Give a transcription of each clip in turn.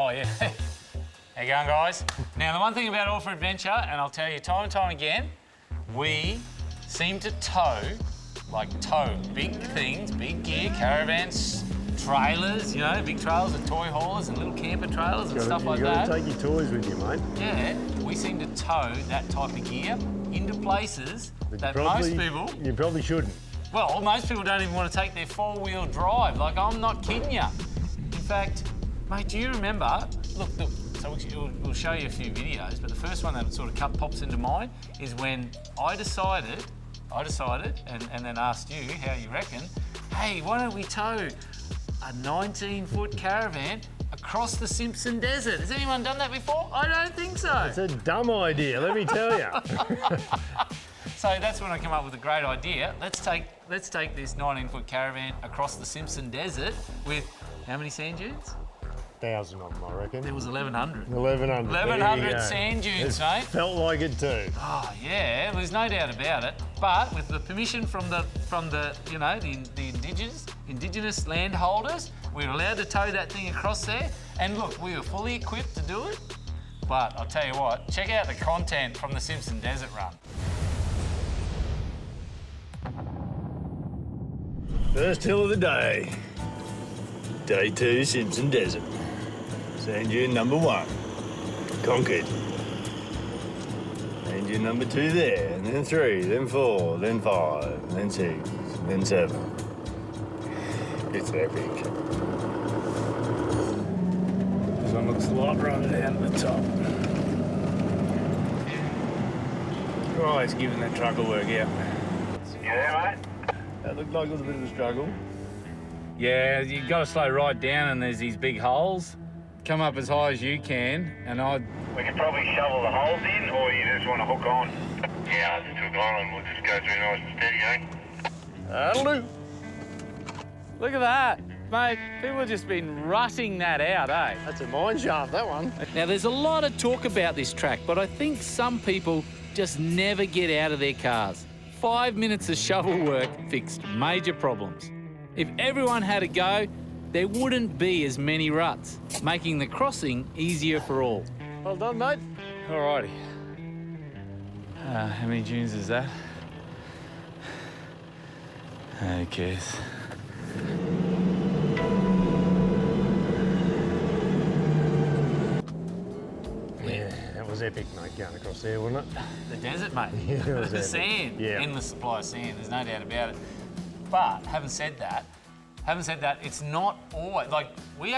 Oh, yeah. How you going, guys? Now, the one thing about All for Adventure, and I'll tell you time and time again, we seem to tow big things, big gear, caravans, trailers, you know, big trailers and toy haulers and little camper trailers and stuff like that. You gotta take your toys with you, mate. Yeah, we seem to tow that type of gear into places that most people... You probably shouldn't. Well, most people don't even want to take their four-wheel drive. Like, I'm not kidding you. In fact, mate, do you remember... Look, so we'll show you a few videos, but the first one that sort of pops into mind is when I decided, and then asked you how you reckon, hey, why don't we tow a 19-foot caravan across the Simpson Desert? Has anyone done that before? I don't think so. It's a dumb idea, let me tell you. So that's when I come up with a great idea. Let's take this 19-foot caravan across the Simpson Desert with how many sand dunes? 1,000 of them, I reckon. There was 1,100. 1,100. 1,100 sand dunes, mate. Felt like it too. Oh yeah, there's no doubt about it. But with the permission from the you know the indigenous landholders, we were allowed to tow that thing across there. And look, we were fully equipped to do it. But I'll tell you what, check out the content from the Simpson Desert Run. First hill of the day. Day 2, Simpson Desert. Sand dune number 1, conquered. Sand dune number 2 there, and then 3, then 4, then 5, then 6, then 7. It's epic. This one looks a lot running down at the top. Oh, it's giving that truckle work out. Yeah, mate. That looked like it was a bit of a struggle. Yeah, you've got to slow right down and there's these big holes. Come up as high as you can and We could probably shovel the holes in or you just want to hook on? Yeah, I'll just hook on and we'll just go through nice and steady, eh? That'll do. Look at that. Mate, people have just been rutting that out, eh? That's a mine shaft, that one. Now, there's a lot of talk about this track, but I think some people just never get out of their cars. 5 minutes of shovel work fixed major problems. If everyone had a go, there wouldn't be as many ruts, making the crossing easier for all. Well done, mate. Alrighty. How many dunes is that? Who cares? Yeah, that was epic, mate, going across there, wasn't it? The desert, mate. Yeah, it was the epic. sand. Yeah. Endless supply of sand, there's no doubt about it. But having said that, it's not always, like, we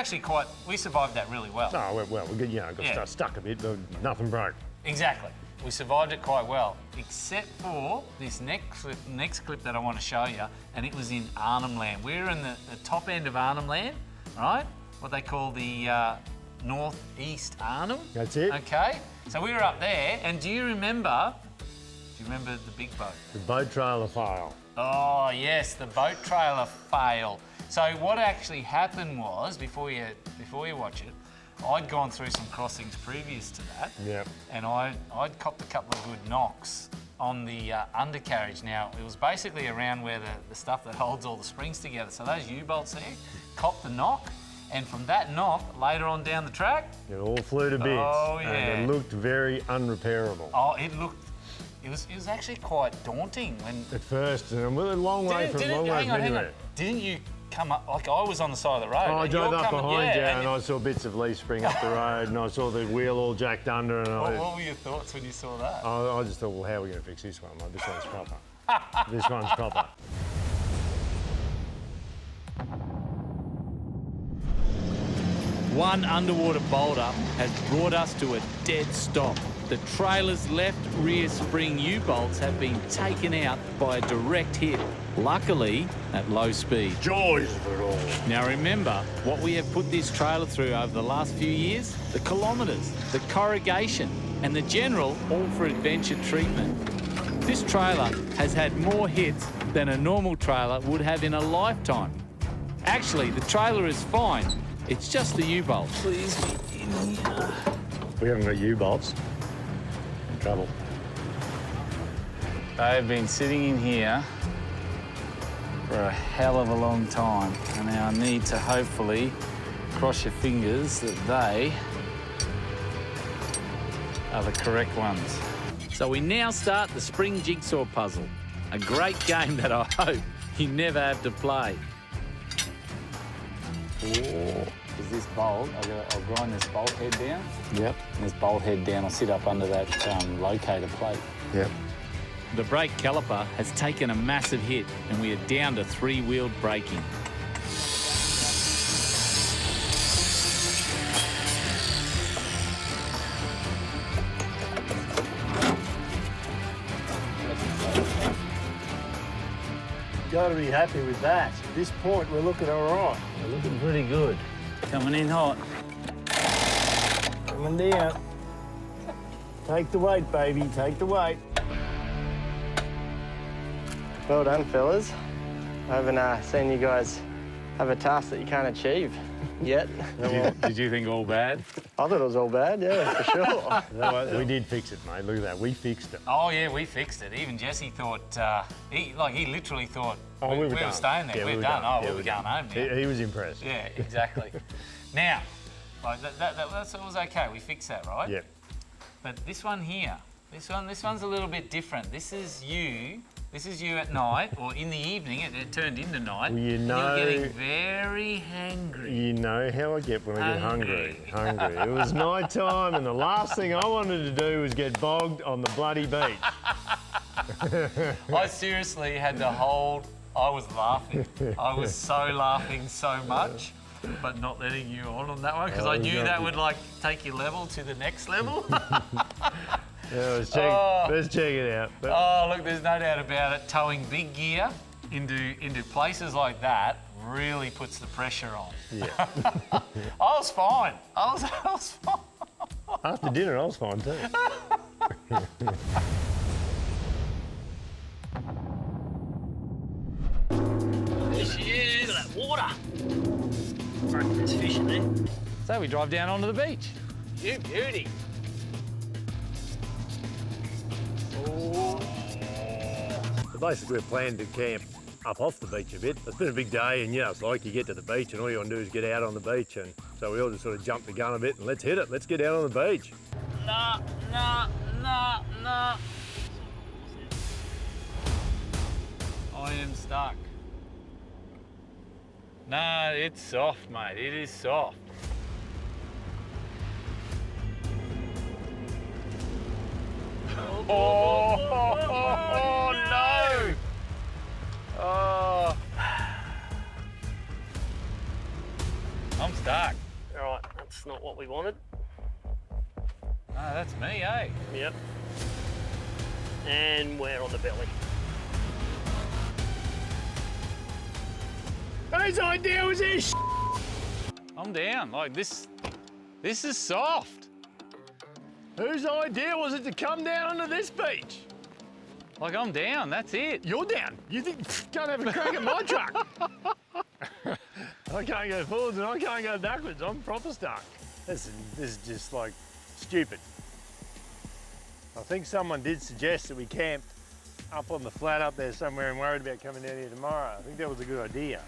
survived that really well. Oh, well, we got stuck a bit, but nothing broke. Exactly. We survived it quite well, except for this next clip that I want to show you, and it was in Arnhem Land. We were in the top end of Arnhem Land, right? What they call the northeast Arnhem. That's it. Okay. So we were up there, and do you remember the big boat? The boat trailer fail. Oh, yes, the boat trailer fail. So what actually happened was, before you watch it, I'd gone through some crossings previous to that. Yep. And I'd copped a couple of good knocks on the undercarriage. Now, it was basically around where the stuff that holds all the springs together. So those U-bolts there, copped the knock, and from that knock, later on down the track... It all flew to bits. Oh, yeah. And it looked very unrepairable. Oh, it was actually quite daunting when... At first, and we're a long way from anywhere. Didn't you come up, like I was on the side of the road. Oh, I drove up behind you and you... I saw bits of leaf spring up the road and I saw the wheel all jacked under and What were your thoughts when you saw that? I just thought, well, how are we going to fix this one? Like, this one's proper. This one's proper. One underwater boulder has brought us to a dead stop. The trailer's left rear spring U-bolts have been taken out by a direct hit, luckily at low speed. Joys of it all. Now remember what we have put this trailer through over the last few years? The kilometres, the corrugation and the general all-for-adventure treatment. This trailer has had more hits than a normal trailer would have in a lifetime. Actually, the trailer is fine. It's just the U-bolt. Please be in here. We haven't got U-bolts. Trouble. They've been sitting in here for a hell of a long time, and now I need to hopefully cross your fingers that they are the correct ones. So we now start the spring jigsaw puzzle, a great game that I hope you never have to play. Is this bolt, I'll grind this bolt head down. Yep. And this bolt head down will sit up under that locator plate. Yep. The brake caliper has taken a massive hit and we are down to three-wheeled braking. Got to be happy with that. At this point, we're looking all right. We're looking pretty good. Coming in hot. Coming down. Take the weight, baby. Take the weight. Well done, fellas. I haven't seen you guys have a task that you can't achieve yet. Did you think all bad? I thought it was all bad, yeah, for sure. No, we did fix it, mate. Look at that. We fixed it. Oh yeah, we fixed it. Even Jesse thought, he literally thought, Oh, we were were done. staying there. Yeah, we're we were done. done. Oh, Yeah, we're we're going home now. He was impressed. Yeah, exactly. Now, like that was okay. We fixed that, right? Yeah. But this one here, this one's a little bit different. This is you at night or in the evening. It turned into night. Well, you and know- you're getting very hangry. You know how I get when I get Hungry. hungry. It was night time, and the last thing I wanted to do was get bogged on the bloody beach. I seriously had to hold. I was laughing. I was so laughing so much, but not letting you on that one because I knew that would like take your level to the next level. Yeah, let's check it out. But Oh, look, there's no doubt about it. Towing big gear into places like that really puts the pressure on. yeah. I was fine. I was fine. After dinner, I was fine too. There she is. Look at that water. There's fish in there. So we drive down onto the beach. You beauty. So basically, we're planning to camp up off the beach a bit. It's been a big day, and it's like you get to the beach, and all you want to do is get out on the beach. And so we all just sort of jump the gun a bit, and let's hit it. Let's get out on the beach. Nah. I am stuck. No, it's soft, mate. It is soft. Oh no! Oh. I'm stuck. All right, that's not what we wanted. No, that's me, eh? Yep. And we're on the belly. Whose idea was this? I'm down. Like this is soft. Whose idea was it to come down onto this beach? Like I'm down, that's it. You're down. You think can't have a crack at my truck? I can't go forwards and I can't go backwards. I'm proper stuck. This is just like stupid. I think someone did suggest that we camped up on the flat up there somewhere and worried about coming down here tomorrow. I think that was a good idea.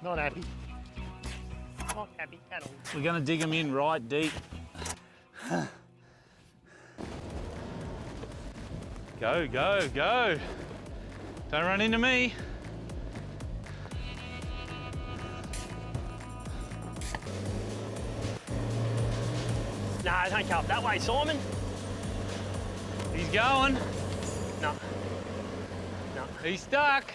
Not happy. Not happy at all. We're gonna dig them in right deep. Go, go, go. Don't run into me. No, don't go up that way, Simon. He's going. No. He's stuck.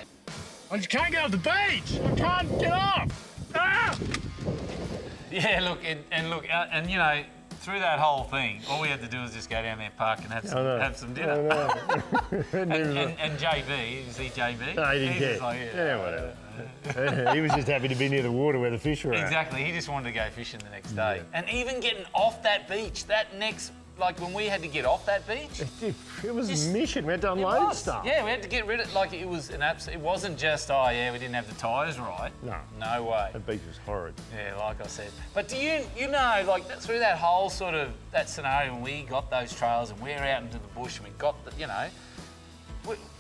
I just can't get off the beach. I can't get off. Ah! Yeah, look, and you know, through that whole thing, all we had to do was just go down there, park, and have some dinner. And JB, you see JB? No, he didn't was care. like, Yeah, whatever. He was just happy to be near the water where the fish were at. Exactly, he just wanted to go fishing the next day. And even getting off that beach, like when we had to get off that beach. It was Just- a mission. We had to It unload was. stuff. Yeah, we had to get rid of like it was it wasn't just we didn't have the tyres right. No way. The beach was horrid. Yeah, like I said. But do you know, like through that whole sort of that scenario when we got those trails and we're out into the bush and we got the,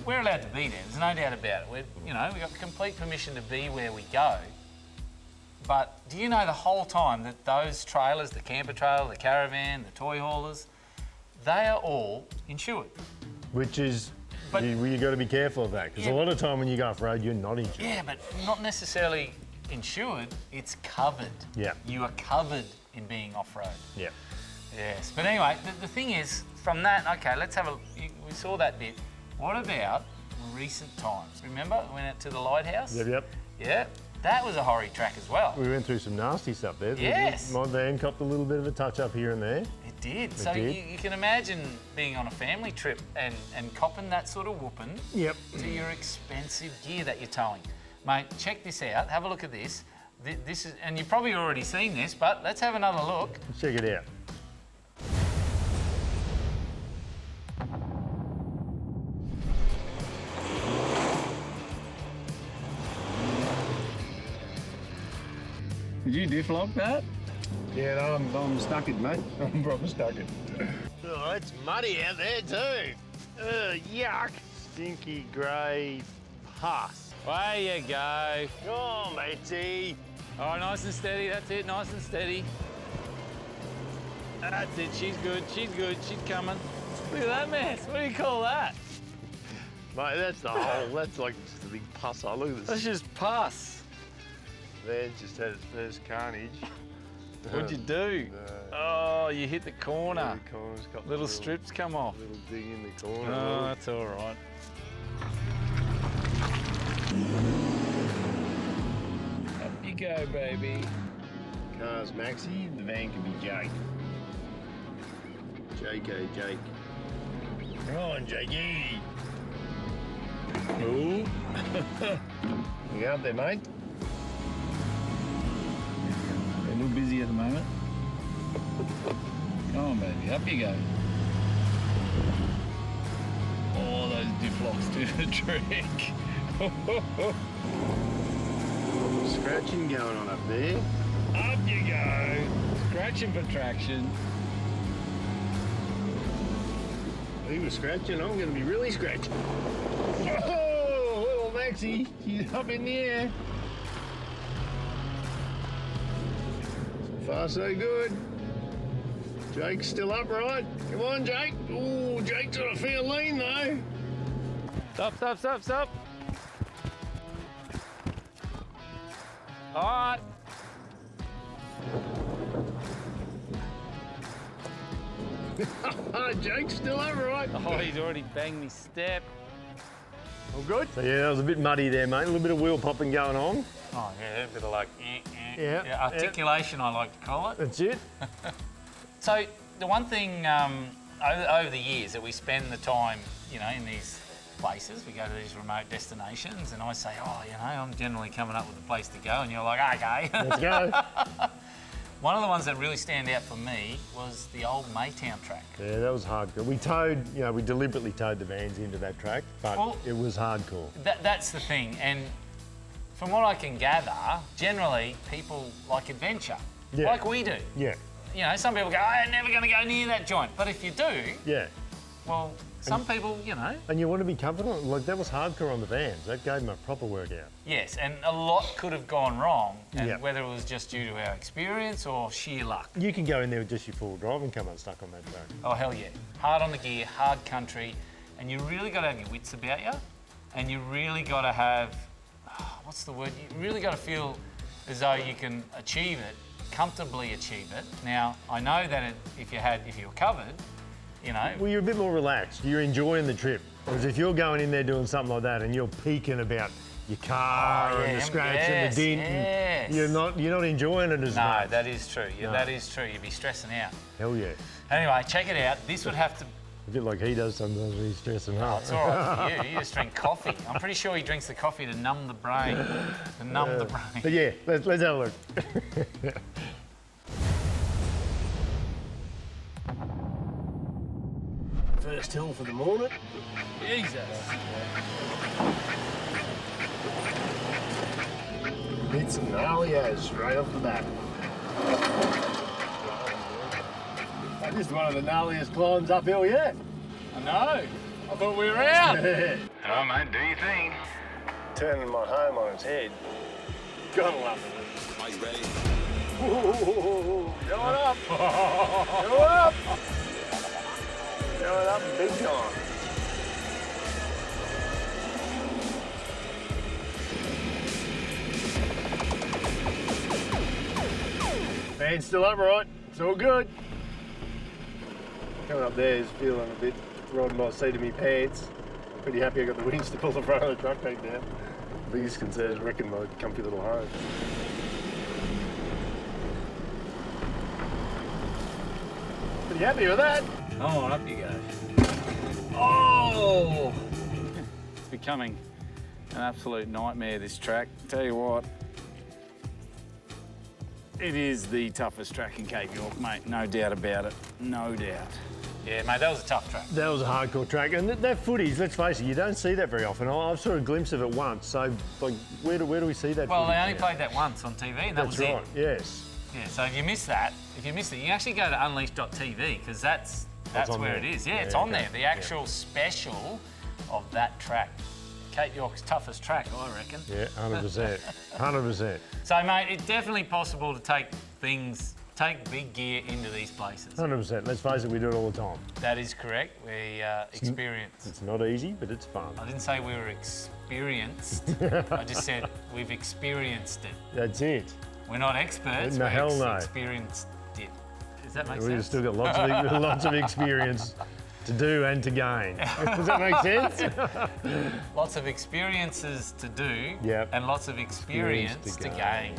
we're allowed to be there. There's no doubt about it. We got complete permission to be where we go. But do you know the whole time that those trailers, the camper trailer, the caravan, the toy haulers, they are all insured. Which is, But- you got to be careful of that, because Yeah. a lot of time when you go off-road, you're not insured. Yeah, but not necessarily insured, it's covered. Yeah. You are covered in being off-road. Yeah. Yes, but anyway, the thing is, from that, okay, let's have we saw that bit. What about recent times? Remember, we went out to the lighthouse? Yep. Yeah, that was a horrid track as well. We went through some nasty stuff there. Yes. My van copped a little bit of a touch-up here and there. It did. So did. You can imagine being on a family trip and copping that sort of whooping Yep. to your expensive gear that you're towing. Mate, check this out. Have a look at this. This is, and you've probably already seen this, but let's have another look. Check it out. Did you diff lock that? Yeah, no, I'm stuck it, mate. I'm proper stuck it. Oh, it's muddy out there too. Yuck. Stinky grey pus. Way you go. Oh, matey. Oh, nice and steady. That's it. Nice and steady. That's it. She's good. She's good. She's coming. Look at that mess. What do you call that? Mate, that's the whole, that's like just a big pus. Oh, look at this. That's just pus. Van just had its first carnage. What'd you do? Oh, you hit the corner. The corner's got Little strips come off. little dig in the corner. Oh, that's all right. Up you go, baby. Car's Maxi, the van can be Jake. Jake. Come on, Jakey. Ooh. You out there, mate? A little busy at the moment. Come on, baby, up you go. Oh, those diff locks do the trick. Scratching going on up there. Up you go. Scratching for traction. He was scratching, I'm going to be really scratching. Whoa, little Maxie, she's up in the air. So far, so good. Jake's still upright. Come on, Jake. Ooh, Jake's got a fair lean, though. Stop. All right. Jake's still upright. Oh, he's already banged me step. All good? So, yeah, that was a bit muddy there, mate. A little bit of wheel popping going on. Oh, yeah, a bit of like, Yeah, articulation, I like to call it. That's it. So the one thing over the years that we spend the time, you know, in these places, we go to these remote destinations, and I say, oh, you know, I'm generally coming up with a place to go, and you're like, okay. Let's go. One of the ones that really stand out for me was the old Maytown track. Yeah, that was hardcore. We deliberately towed the vans into that track, but Well, it was hardcore. That's the thing, and from what I can gather, generally people like adventure, Yeah. like we do. Yeah, You know, some people go, I'm never going to go near that joint, but if you do, yeah. well, some people, you know. And you want to be comfortable. Like, that was hardcore on the vans. That gave them a proper workout. Yes, and a lot could have gone wrong, and Yeah. whether it was just due to our experience or sheer luck. You can go in there with just your four-wheel drive and come unstuck on that track. Oh, hell yeah. Hard on the gear, hard country, and you really got to have your wits about you, and you really got to have, what's the word? You really got to feel as though you can achieve it, comfortably achieve it. Now, I know that if you were covered, you know. Well, you're a bit more relaxed. You're enjoying the trip. Whereas if you're going in there doing something like that and you're peeking about your car Oh, and yeah, the scratch yes, and the dent, yes. and you're not enjoying it as No, much. that is true. Yeah, No. that is true. You'd be stressing out. Hell yeah. Anyway, check it out. This would have to. A bit like he does sometimes when he's stressing out. It's all right for you. You just drink coffee. I'm pretty sure he drinks the coffee to numb the brain. To numb the brain. But yeah, let's have a look. First hill for the morning. Jesus. Hit some gnarly as straight off the bat. This is one of the gnarliest climbs uphill yet. I know. I thought we were out. Oh, mate, do your thing. Turning my home on its head. Gotta love it. Are you ready? Ooh, going up. Going up. Going up big time. Fan's still upright. It's all good. Coming up there is feeling a bit riding by the seat of me pants. Pretty happy I got the wings to pull the front of the truck back down. The biggest concern is wrecking my comfy little home. Pretty happy with that. Oh, up you go. Oh! It's becoming an absolute nightmare, this track. Tell you what, it is the toughest track in Cape York, mate. No doubt about it. No doubt. Yeah, mate, that was a tough track. That was a hardcore track, and that footage, let's face it, you don't see that very often. I've saw a glimpse of it once, so like, where do we see that Well, footage they only now? played that once on TV, and that That's was right, it. yes. Yeah, so if you miss it, you can actually go to unleashed.tv, because that's on where there. it is. Yeah, it's Yeah, on okay. there, the actual special of that track. Cape York's toughest track, I reckon. Yeah, 100%. 100%. So, mate, it's definitely possible to take big gear into these places. 100%. Let's face it, we do it all the time. That is correct. We experience. It's not easy, but it's fun. I didn't say we were experienced. I just said we've experienced it. That's it. We're not experts. No, we're hell no. experienced it. Does that make We've sense? still got lots of experience to do and to gain. Does that make sense? Lots of experiences to do Yep. and lots of experience to gain.